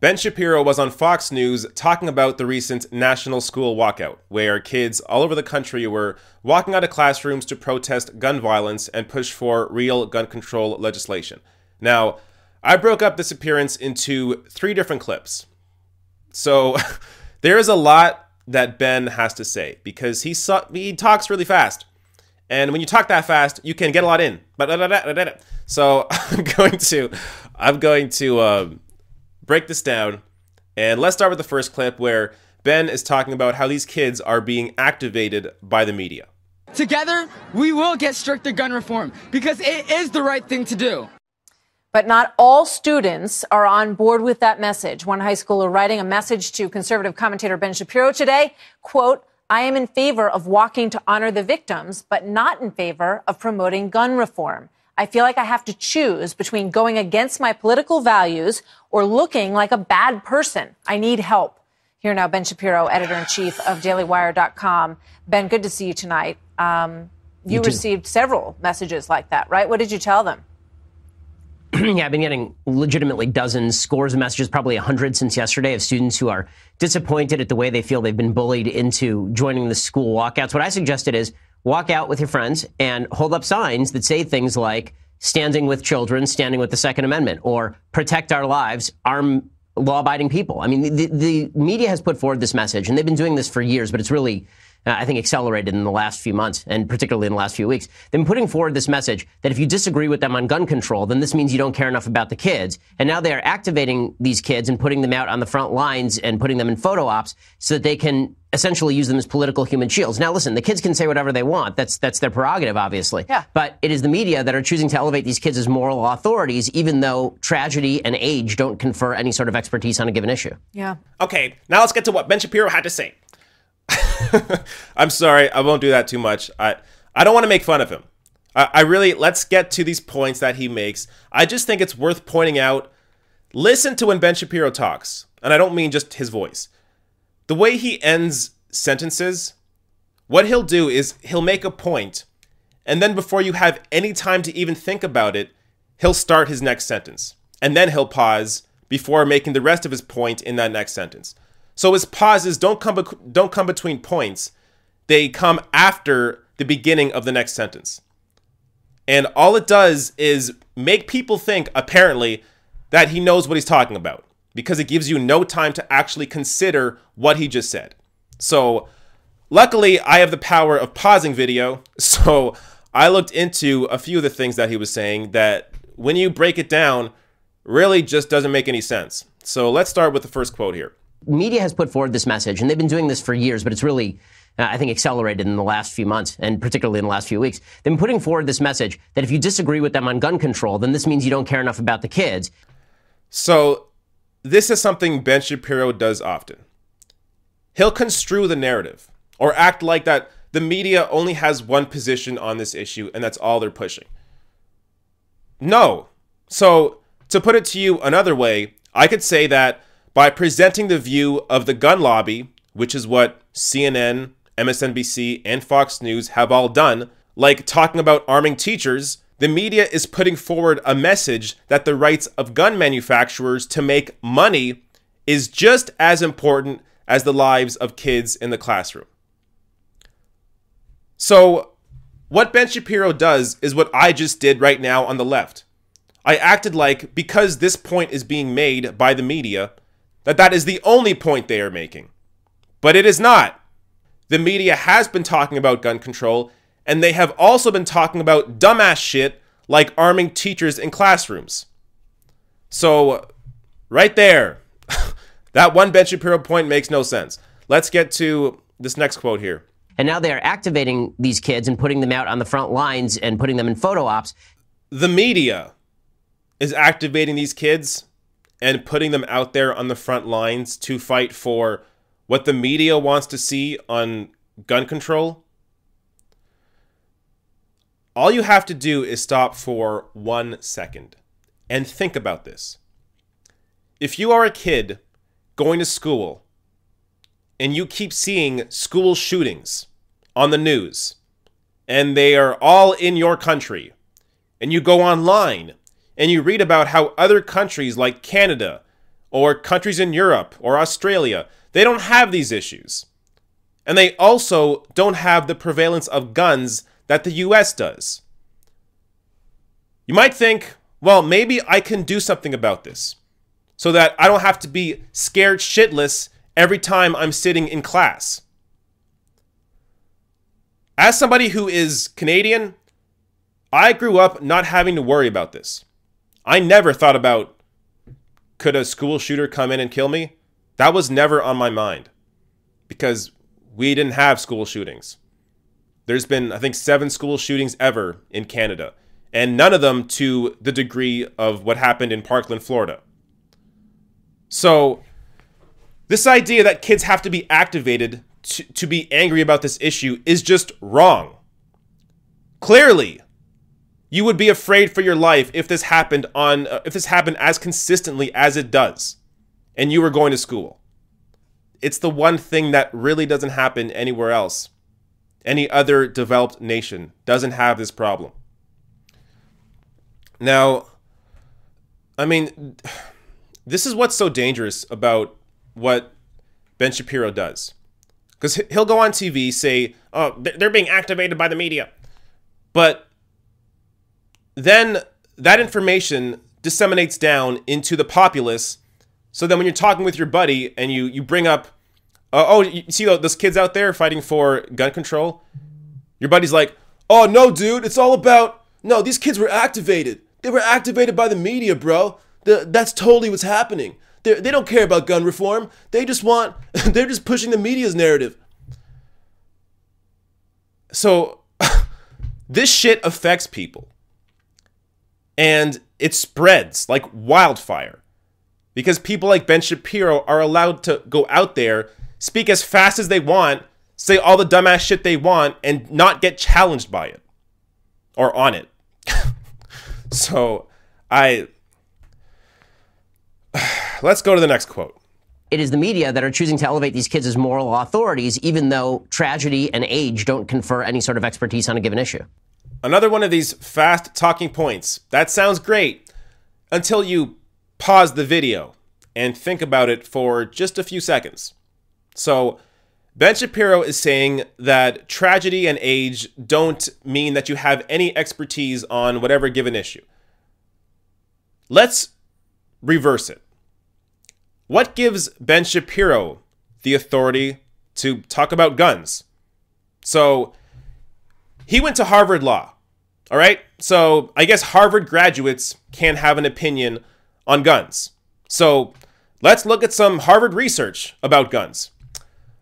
Ben Shapiro was on Fox News talking about the recent national school walkout, where kids all over the country were walking out of classrooms to protest gun violence and push for real gun control legislation. Now, I broke up this appearance into 3 different clips. So there is a lot that Ben has to say because he talks really fast. And when you talk that fast, you can get a lot in. So I'm going to break this down, and let's start with the first clip where Ben is talking about how these kids are being activated by the media. Together, we will get stricter gun reform because it is the right thing to do. But not all students are on board with that message. One high schooler writing a message to conservative commentator Ben Shapiro today, quote, "I am in favor of walking to honor the victims, but not in favor of promoting gun reform. I feel like I have to choose between going against my political values or looking like a bad person. I need help." Here now, Ben Shapiro, editor-in-chief of dailywire.com. Ben, good to see you tonight. You received several messages like that, right? What did you tell them? Yeah, I've been getting legitimately dozens, scores of messages, probably 100 since yesterday, of students who are disappointed at the way they feel they've been bullied into joining the school walkouts. What I suggested is walk out with your friends and hold up signs that say things like standing with children, standing with the Second Amendment, or protect our lives, arm law-abiding people. I mean, the media has put forward this message, and they've been doing this for years, but it's really, I think, accelerated in the last few months, and particularly in the last few weeks. They've been putting forward this message that if you disagree with them on gun control, then this means you don't care enough about the kids. And now they are activating these kids and putting them out on the front lines and putting them in photo ops so that they can essentially use them as political human shields. Now, listen, the kids can say whatever they want. That's their prerogative, obviously. Yeah. But it is the media that are choosing to elevate these kids as moral authorities, even though tragedy and age don't confer any sort of expertise on a given issue. Yeah. Okay, now let's get to what Ben Shapiro had to say. I'm sorry, I won't do that too much. I don't want to make fun of him. Let's get to these points that he makes. I just think it's worth pointing out. Listen to when Ben Shapiro talks, and I don't mean just his voice. The way he ends sentences, what he'll do is he'll make a point, and then before you have any time to even think about it, he'll start his next sentence. And then he'll pause before making the rest of his point in that next sentence. So his pauses don't come between points. They come after the beginning of the next sentence. And all it does is make people think, apparently, that he knows what he's talking about, because it gives you no time to actually consider what he just said. So luckily, I have the power of pausing video. So I looked into a few of the things that he was saying that when you break it down, really just doesn't make any sense. So let's start with the first quote here. Media has put forward this message, and they've been doing this for years, but it's really, I think, accelerated in the last few months, and particularly in the last few weeks. They've been putting forward this message that if you disagree with them on gun control, then this means you don't care enough about the kids. So this is something Ben Shapiro does often. He'll construe the narrative or act like that the media only has one position on this issue and that's all they're pushing. No. So to put it to you another way, I could say that by presenting the view of the gun lobby, which is what CNN, MSNBC, and Fox News have all done, like talking about arming teachers, the media is putting forward a message that the rights of gun manufacturers to make money is just as important as the lives of kids in the classroom. So what Ben Shapiro does is what I just did right now on the left. I acted like, because this point is being made by the media, that is the only point they are making. But it is not. The media has been talking about gun control, and they have also been talking about dumbass shit like arming teachers in classrooms. So, right there, that one Ben Shapiro point makes no sense. Let's get to this next quote here. And now they are activating these kids and putting them out on the front lines and putting them in photo ops. The media is activating these kids and putting them out there on the front lines to fight for what the media wants to see on gun control. All you have to do is stop for 1 second and think about this. If you are a kid going to school and you keep seeing school shootings on the news, and they are all in your country, and you go online and you read about how other countries like Canada or countries in Europe or Australia, they don't have these issues. And they also don't have the prevalence of guns that the US does. You might think, well, maybe I can do something about this so that I don't have to be scared shitless every time I'm sitting in class. As somebody who is Canadian, I grew up not having to worry about this. I never thought about, could a school shooter come in and kill me? That was never on my mind because we didn't have school shootings. There's been, I think, 7 school shootings ever in Canada, and none of them to the degree of what happened in Parkland, Florida. So this idea that kids have to be activated to be angry about this issue is just wrong. Clearly, you would be afraid for your life if this happened as consistently as it does, and you were going to school. It's the one thing that really doesn't happen anywhere else. Any other developed nation doesn't have this problem. Now, I mean, this is what's so dangerous about what Ben Shapiro does. Because he'll go on TV, say, oh, they're being activated by the media. But then that information disseminates down into the populace. So then when you're talking with your buddy and you bring up, oh, you see those kids out there fighting for gun control? Your buddy's like, oh, no, dude, it's all about, no, these kids were activated. They were activated by the media, bro. That's totally what's happening. They don't care about gun reform. They just want, they're just pushing the media's narrative. So this shit affects people. And it spreads like wildfire. Because people like Ben Shapiro are allowed to go out there, speak as fast as they want, say all the dumbass shit they want, and not get challenged by it. Or on it. So, let's go to the next quote. It is the media that are choosing to elevate these kids as moral authorities, even though tragedy and age don't confer any sort of expertise on a given issue. Another one of these fast talking points. That sounds great until you pause the video and think about it for just a few seconds. So, Ben Shapiro is saying that tragedy and age don't mean that you have any expertise on whatever given issue. Let's reverse it. What gives Ben Shapiro the authority to talk about guns? So, he went to Harvard Law, all right? So, I guess Harvard graduates can have an opinion on guns. So, let's look at some Harvard research about guns.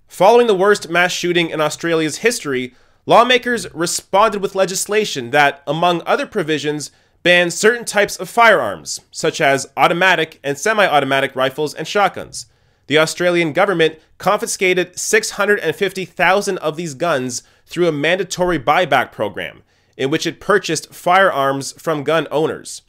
Following the worst mass shooting in Australia's history, lawmakers responded with legislation that, among other provisions, banned certain types of firearms, such as automatic and semi-automatic rifles and shotguns. The Australian government confiscated 650,000 of these guns through a mandatory buyback program, in which it purchased firearms from gun owners.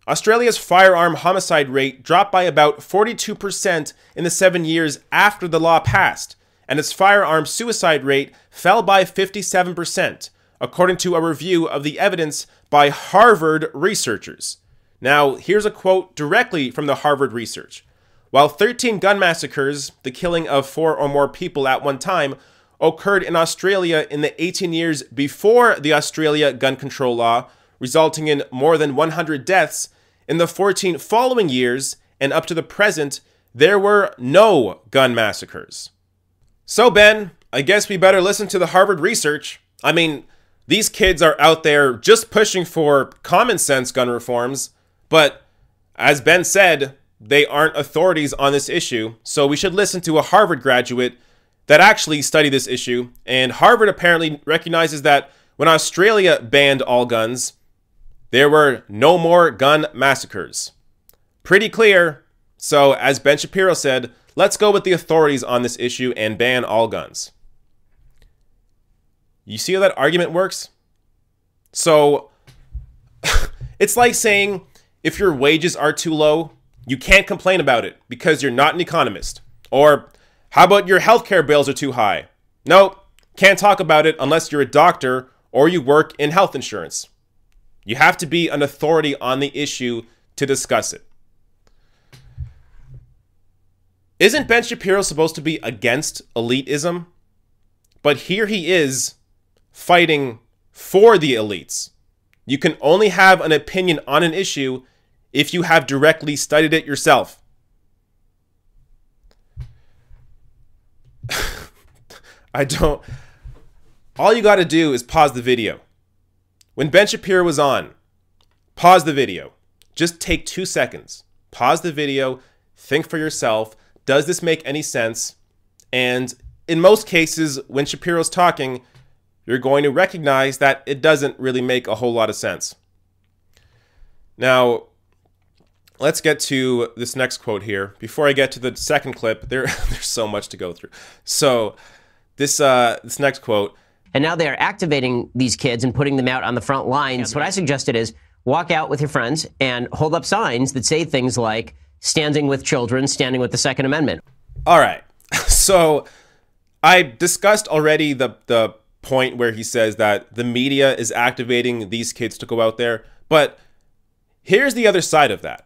Australia's firearm homicide rate dropped by about 42% in the 7 years after the law passed, and its firearm suicide rate fell by 57%, according to a review of the evidence by Harvard researchers. Now, here's a quote directly from the Harvard research. While 13 gun massacres, the killing of 4 or more people at one time, occurred in Australia in the 18 years before the Australia gun control law, resulting in more than 100 deaths, in the 14 following years and up to the present, there were no gun massacres. So, Ben, I guess we better listen to the Harvard research. I mean, these kids are out there just pushing for common sense gun reforms, but as Ben said, they aren't authorities on this issue, so we should listen to a Harvard graduate that actually studied this issue, and Harvard apparently recognizes that when Australia banned all guns, there were no more gun massacres. Pretty clear. So, as Ben Shapiro said, let's go with the authorities on this issue and ban all guns. You see how that argument works? So, it's like saying if your wages are too low, you can't complain about it because you're not an economist. Or, how about your healthcare bills are too high? Nope, can't talk about it unless you're a doctor or you work in health insurance. You have to be an authority on the issue to discuss it. Isn't Ben Shapiro supposed to be against elitism? But here he is fighting for the elites. You can only have an opinion on an issue if you have directly studied it yourself. All you got to do is pause the video. When Ben Shapiro was on, pause the video. Just take 2 seconds. Pause the video. Think for yourself. Does this make any sense? And in most cases, when Shapiro's talking, you're going to recognize that it doesn't really make a whole lot of sense. Now, let's get to this next quote here. Before I get to the second clip, there's so much to go through. So this next quote. And now they're activating these kids and putting them out on the front lines. What I suggested is walk out with your friends and hold up signs that say things like standing with children, standing with the Second Amendment. All right. So I discussed already the point where he says that the media is activating these kids to go out there. But here's the other side of that.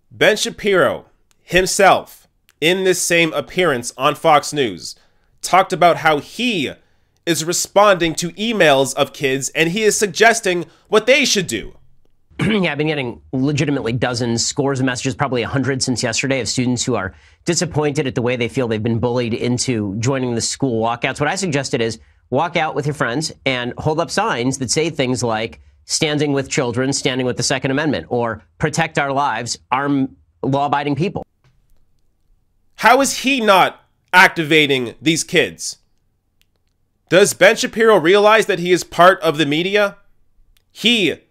Ben Shapiro himself, in this same appearance on Fox News, talked about how he is responding to emails of kids and he is suggesting what they should do. Yeah, I've been getting legitimately dozens, scores of messages, probably 100 since yesterday, of students who are disappointed at the way they feel they've been bullied into joining the school walkouts. What I suggested is walk out with your friends and hold up signs that say things like standing with children, standing with the Second Amendment, or protect our lives, arm law-abiding people. How is he not activating these kids? Does Ben Shapiro realize that he is part of the media? He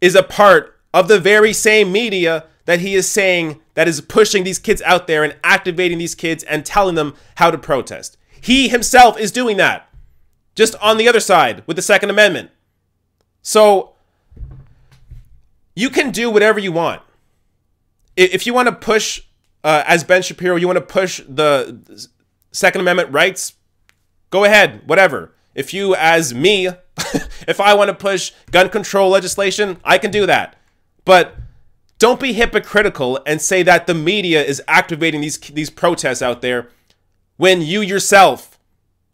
is a part of the very same media that he is saying that is pushing these kids out there and activating these kids and telling them how to protest. He himself is doing that, just on the other side with the Second Amendment. So you can do whatever you want. If you want to push, as Ben Shapiro, you want to push the Second Amendment rights, go ahead, whatever. If you, as me, if I want to push gun control legislation, I can do that. But don't be hypocritical and say that the media is activating these protests out there when you yourself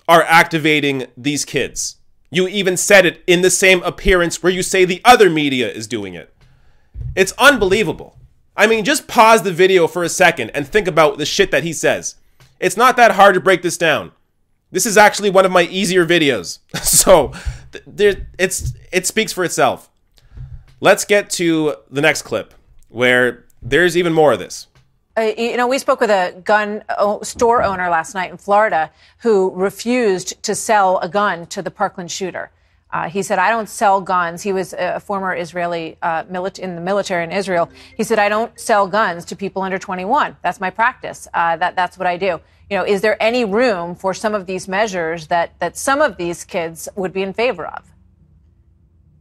are activating these kids. You even said it in the same appearance where you say the other media is doing it. It's unbelievable. I mean, just pause the video for a second and think about the shit that he says. It's not that hard to break this down. This is actually one of my easier videos. So it speaks for itself. Let's get to the next clip where there's even more of this. We spoke with a gun store owner last night in Florida who refused to sell a gun to the Parkland shooter. He said, I don't sell guns. He was a former Israeli in the military in Israel. He said, I don't sell guns to people under 21. That's my practice. That's what I do. Is there any room for some of these measures that some of these kids would be in favor of?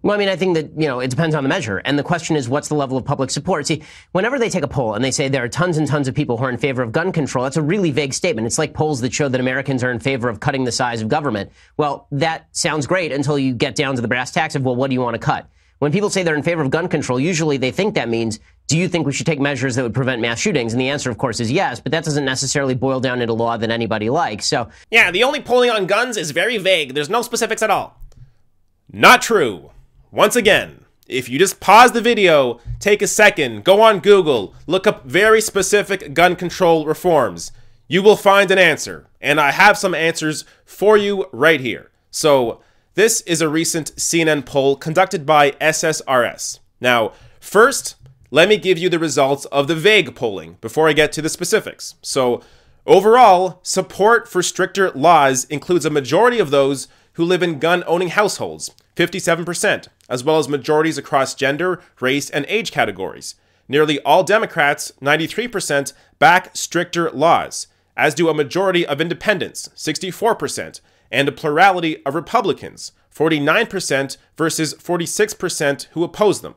Well, I mean, I think that, it depends on the measure. And the question is, what's the level of public support? See, whenever they take a poll and they say there are tons and tons of people who are in favor of gun control, that's a really vague statement. It's like polls that show that Americans are in favor of cutting the size of government. Well, that sounds great until you get down to the brass tacks of, well, what do you want to cut? When people say they're in favor of gun control, usually they think that means, do you think we should take measures that would prevent mass shootings? And the answer, of course, is yes, but that doesn't necessarily boil down into law that anybody likes. So, yeah, the only polling on guns is very vague. There's no specifics at all. Not true. Once again, if you just pause the video, take a second, go on Google, look up very specific gun control reforms, you will find an answer. And I have some answers for you right here. So this is a recent CNN poll conducted by SSRS. Now, first, let me give you the results of the vague polling before I get to the specifics. So overall, support for stricter laws includes a majority of those who live in gun-owning households, 57%, as well as majorities across gender, race, and age categories. Nearly all Democrats, 93%, back stricter laws, as do a majority of independents, 64%, and a plurality of Republicans, 49% versus 46% who oppose them.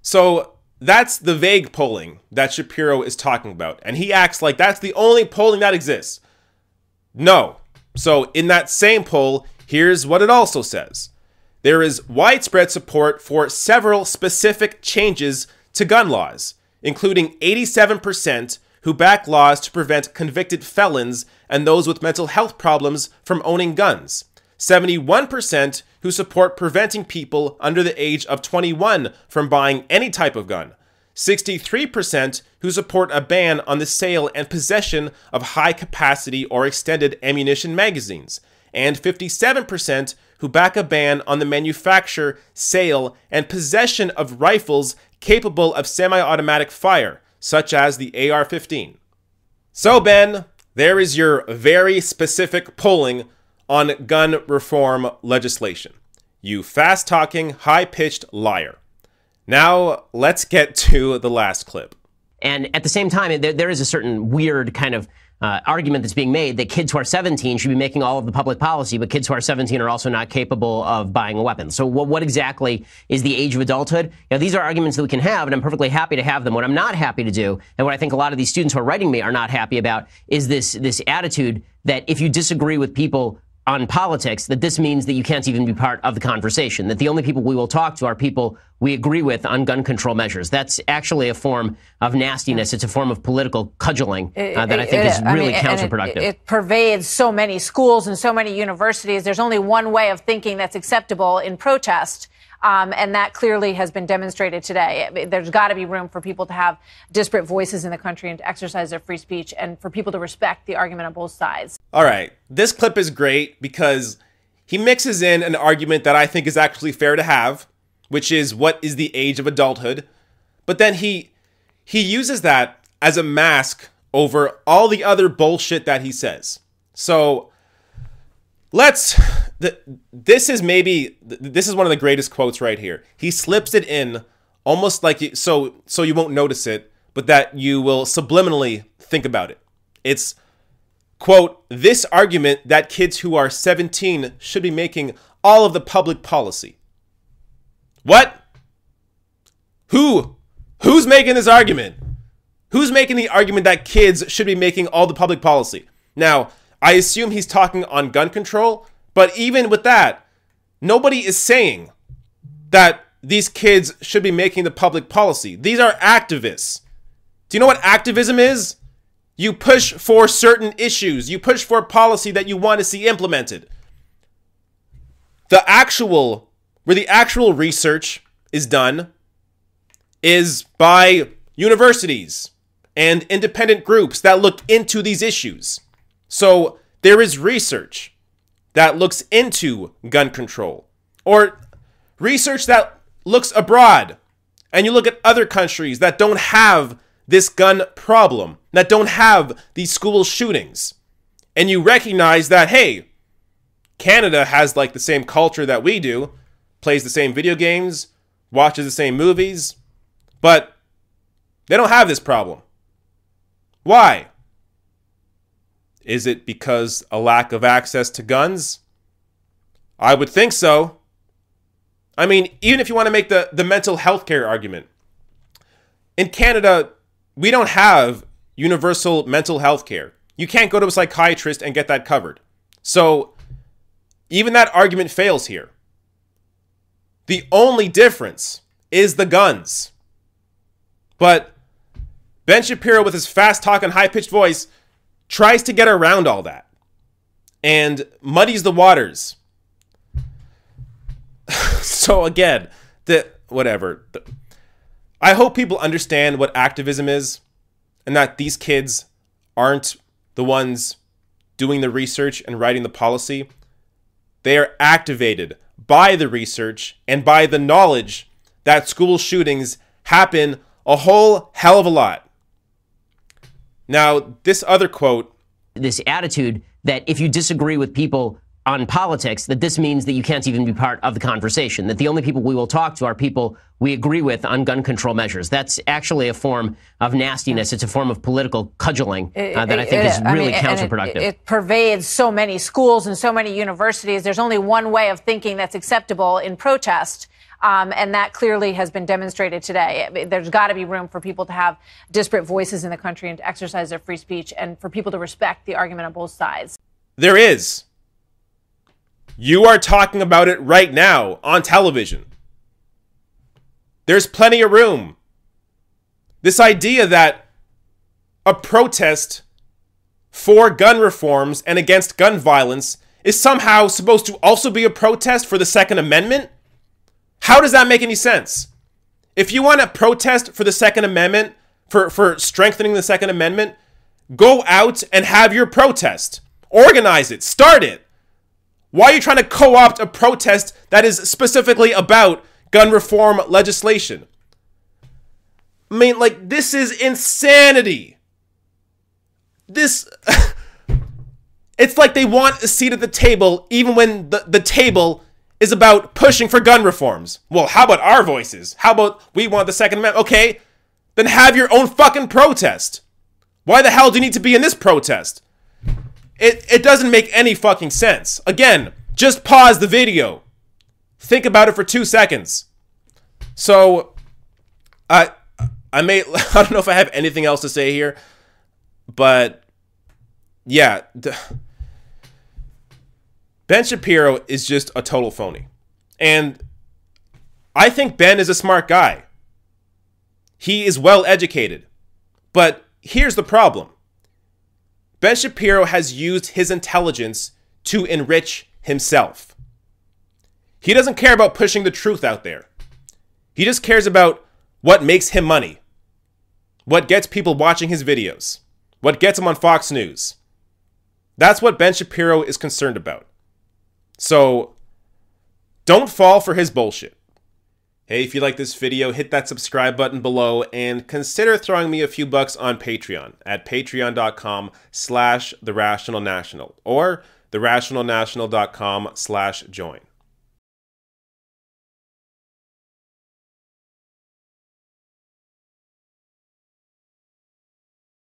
So that's the vague polling that Shapiro is talking about, and he acts like that's the only polling that exists. No. So in that same poll, here's what it also says. There is widespread support for several specific changes to gun laws, including 87% who back laws to prevent convicted felons and those with mental health problems from owning guns. 71% who support preventing people under the age of 21 from buying any type of gun. 63% who support a ban on the sale and possession of high-capacity or extended ammunition magazines. And 57% who back a ban on the manufacture, sale, and possession of rifles capable of semi-automatic fire, such as the AR-15. So, Ben, there is your very specific polling on gun reform legislation. You fast-talking, high-pitched liar. Now, let's get to the last clip. And at the same time, there is a certain weird kind of argument that's being made that kids who are 17 should be making all of the public policy, but kids who are 17 are also not capable of buying a weapon. So what exactly is the age of adulthood? These are arguments that we can have, and I'm perfectly happy to have them. What I'm not happy to do, and what I think a lot of these students who are writing me are not happy about, is this attitude that if you disagree with people on politics, that this means that you can't even be part of the conversation, that the only people we will talk to are people we agree with on gun control measures. That's actually a form of nastiness. It's a form of political cudgeling that I think is really counterproductive. It pervades so many schools and so many universities. There's only one way of thinking that's acceptable in protest. And that clearly has been demonstrated today. There's got to be room for people to have disparate voices in the country and to exercise their free speech, and for people to respect the argument on both sides. All right, this clip is great because he mixes in an argument that I think is actually fair to have, which is what is the age of adulthood? But then he uses that as a mask over all the other bullshit that he says. So this is one of the greatest quotes right here. He slips it in almost like so you won't notice it, but that you will subliminally think about it. It's, quote, this argument that kids who are 17 should be making all of the public policy. What? Who's making this argument? Who's making the argument that kids should be making all the public policy? Now, I assume he's talking on gun control, but even with that, nobody is saying that these kids should be making the public policy. These are activists. Do you know what activism is? You push for certain issues. You push for policy that you want to see implemented. Where the actual research is done is by universities and independent groups that look into these issues. So there is research that looks into gun control, or research that looks abroad, and you look at other countries that don't have this gun problem, that don't have these school shootings, and you recognize that, hey, Canada has like the same culture that we do, plays the same video games, watches the same movies, but they don't have this problem. Why? Is it because a lack of access to guns? I would think so. I mean, even if you want to make the mental health care argument, in Canada, we don't have universal mental health care. You can't go to a psychiatrist and get that covered. So even that argument fails here. The only difference is the guns. But Ben Shapiro, with his fast talk and high-pitched voice, tries to get around all that and muddies the waters. So again, I hope people understand what activism is, and that these kids aren't the ones doing the research and writing the policy. They are activated by the research and by the knowledge that school shootings happen a whole hell of a lot. Now, this other quote. This attitude that if you disagree with people on politics, that this means that you can't even be part of the conversation, that the only people we will talk to are people we agree with on gun control measures. That's actually a form of nastiness. It's a form of political cudgeling that I think is really counterproductive. It pervades so many schools and so many universities. There's only one way of thinking that's acceptable in protest. And that clearly has been demonstrated today. There's got to be room for people to have disparate voices in the country and to exercise their free speech, and for people to respect the argument on both sides. There is. You are talking about it right now on television. There's plenty of room. This idea that a protest for gun reforms and against gun violence is somehow supposed to also be a protest for the Second Amendment? How does that make any sense? If you want to protest for the Second Amendment, for strengthening the Second Amendment, go out and have your protest. Organize it. Start it. Why are you trying to co-opt a protest that is specifically about gun reform legislation? I mean, like, this is insanity. This... It's like they want a seat at the table even when the table is about pushing for gun reforms. Well, how about our voices? How about we want the Second Amendment? Okay, then have your own fucking protest. Why the hell do you need to be in this protest? It doesn't make any fucking sense. Again, just pause the video. Think about it for 2 seconds. So, I don't know if I have anything else to say here, but yeah, Ben Shapiro is just a total phony. And I think Ben is a smart guy. He is well educated. But here's the problem. Ben Shapiro has used his intelligence to enrich himself. He doesn't care about pushing the truth out there. He just cares about what makes him money. What gets people watching his videos. What gets him on Fox News. That's what Ben Shapiro is concerned about. So, don't fall for his bullshit. Hey, if you like this video, hit that subscribe button below and consider throwing me a few bucks on Patreon at patreon.com/therationalnational or therationalnational.com/join.